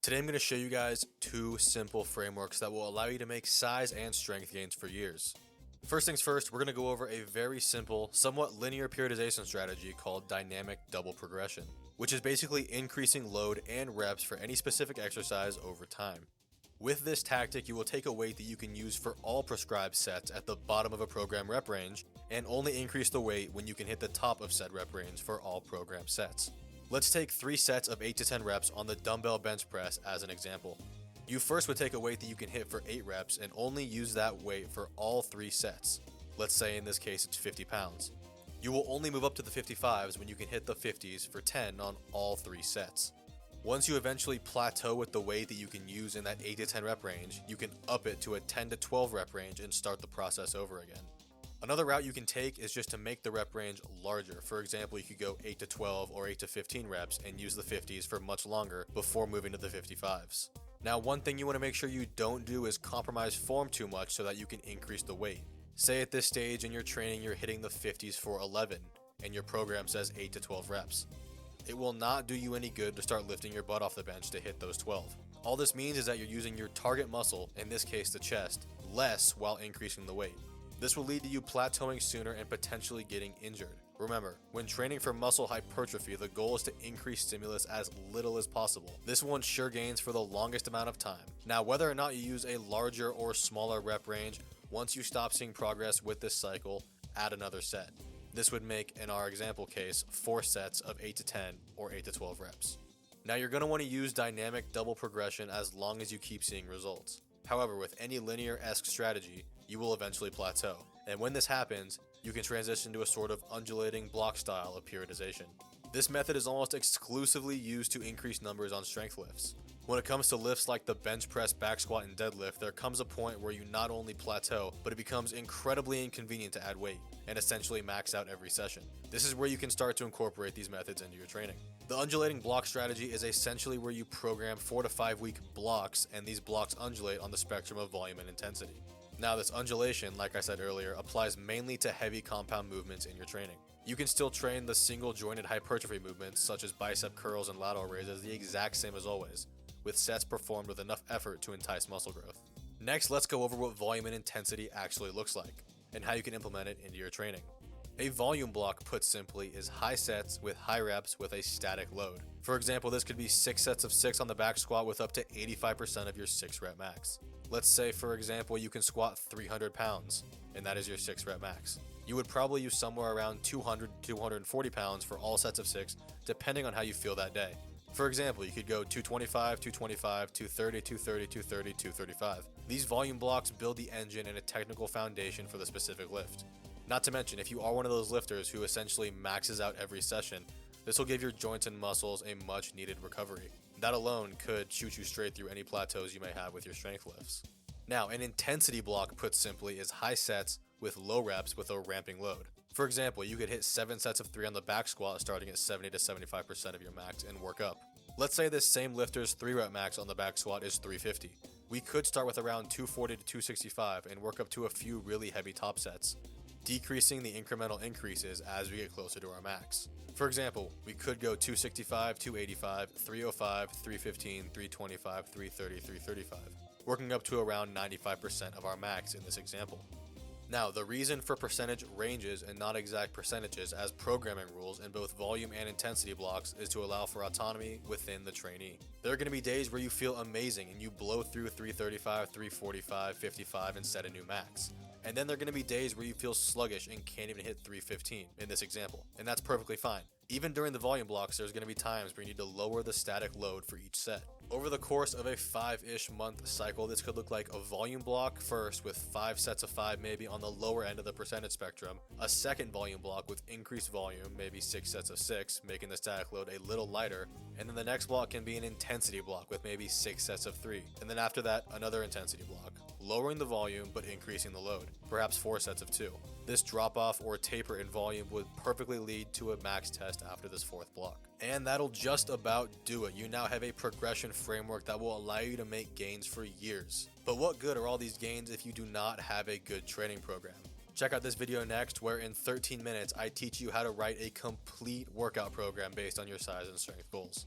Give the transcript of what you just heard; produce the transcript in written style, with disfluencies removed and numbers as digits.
Today I'm going to show you guys two simple frameworks that will allow you to make size and strength gains for years. First things first, we're going to go over a very simple, somewhat linear periodization strategy called dynamic double progression, which is basically increasing load and reps for any specific exercise over time. With this tactic, you will take a weight that you can use for all prescribed sets at the bottom of a program rep range, and only increase the weight when you can hit the top of said rep range for all program sets. Let's take 3 sets of 8 to 10 reps on the dumbbell bench press as an example. You first would take a weight that you can hit for 8 reps and only use that weight for all 3 sets. Let's say in this case it's 50 pounds. You will only move up to the 55s when you can hit the 50s for 10 on all 3 sets. Once you eventually plateau with the weight that you can use in that 8 to 10 rep range, you can up it to a 10 to 12 rep range and start the process over again. Another route you can take is just to make the rep range larger. For example, you could go 8 to 12 or 8 to 15 reps and use the 50s for much longer before moving to the 55s. Now, one thing you want to make sure you don't do is compromise form too much so that you can increase the weight. Say at this stage in your training you're hitting the 50s for 11 and your program says 8 to 12 reps. It will not do you any good to start lifting your butt off the bench to hit those 12. All this means is that you're using your target muscle, in this case the chest, less while increasing the weight. This will lead to you plateauing sooner and potentially getting injured. Remember, when training for muscle hypertrophy, the goal is to increase stimulus as little as possible. This will ensure gains for the longest amount of time. Now, whether or not you use a larger or smaller rep range, once you stop seeing progress with this cycle, add another set. This would make, in our example case, 4 sets of 8 to 10 or 8 to 12 reps. Now, you're going to want to use dynamic double progression as long as you keep seeing results. However, with any linear-esque strategy, you will eventually plateau. And when this happens, you can transition to a sort of undulating block style of periodization. This method is almost exclusively used to increase numbers on strength lifts. When it comes to lifts like the bench press, back squat, and deadlift, there comes a point where you not only plateau, but it becomes incredibly inconvenient to add weight, and essentially max out every session. This is where you can start to incorporate these methods into your training. The undulating block strategy is essentially where you program 4 to 5 week blocks, and these blocks undulate on the spectrum of volume and intensity. Now, this undulation, like I said earlier, applies mainly to heavy compound movements in your training. You can still train the single jointed hypertrophy movements such as bicep curls and lateral raises the exact same as always, with sets performed with enough effort to entice muscle growth. Next, let's go over what volume and intensity actually looks like, and how you can implement it into your training. A volume block, put simply, is high sets with high reps with a static load. For example, this could be 6 sets of 6 on the back squat with up to 85% of your 6 rep max. Let's say, for example, you can squat 300 pounds, and that is your 6 rep max. You would probably use somewhere around 200 to 240 pounds for all sets of 6, depending on how you feel that day. For example, you could go 225, 225, 230, 230, 230, 235. These volume blocks build the engine and a technical foundation for the specific lift. Not to mention, if you are one of those lifters who essentially maxes out every session, this will give your joints and muscles a much needed recovery. That alone could shoot you straight through any plateaus you may have with your strength lifts. Now, an intensity block, put simply, is high sets with low reps with a ramping load. For example, you could hit 7 sets of 3 on the back squat starting at 70 to 75% of your max and work up. Let's say this same lifter's 3 rep max on the back squat is 350. We could start with around 240 to 265 and work up to a few really heavy top sets, decreasing the incremental increases as we get closer to our max. For example, we could go 265, 285, 305, 315, 325, 330, 335, working up to around 95% of our max in this example. Now, the reason for percentage ranges and not exact percentages as programming rules in both volume and intensity blocks is to allow for autonomy within the trainee. There are going to be days where you feel amazing and you blow through 335, 345, 55 and set a new max. And then there are going to be days where you feel sluggish and can't even hit 315 in this example, and that's perfectly fine. Even during the volume blocks, there's going to be times where you need to lower the static load for each set. Over the course of a 5-ish month cycle, this could look like a volume block first with 5 sets of 5 maybe on the lower end of the percentage spectrum, a second volume block with increased volume, maybe 6 sets of 6, making the static load a little lighter, and then the next block can be an intensity block with maybe 6 sets of 3, and then after that, another intensity block, lowering the volume but increasing the load, perhaps 4 sets of 2. This drop off or taper in volume would perfectly lead to a max test after this 4th block. And that'll just about do it. You now have a progression framework that will allow you to make gains for years. But what good are all these gains if you do not have a good training program? Check out this video next, where in 13 minutes I teach you how to write a complete workout program based on your size and strength goals.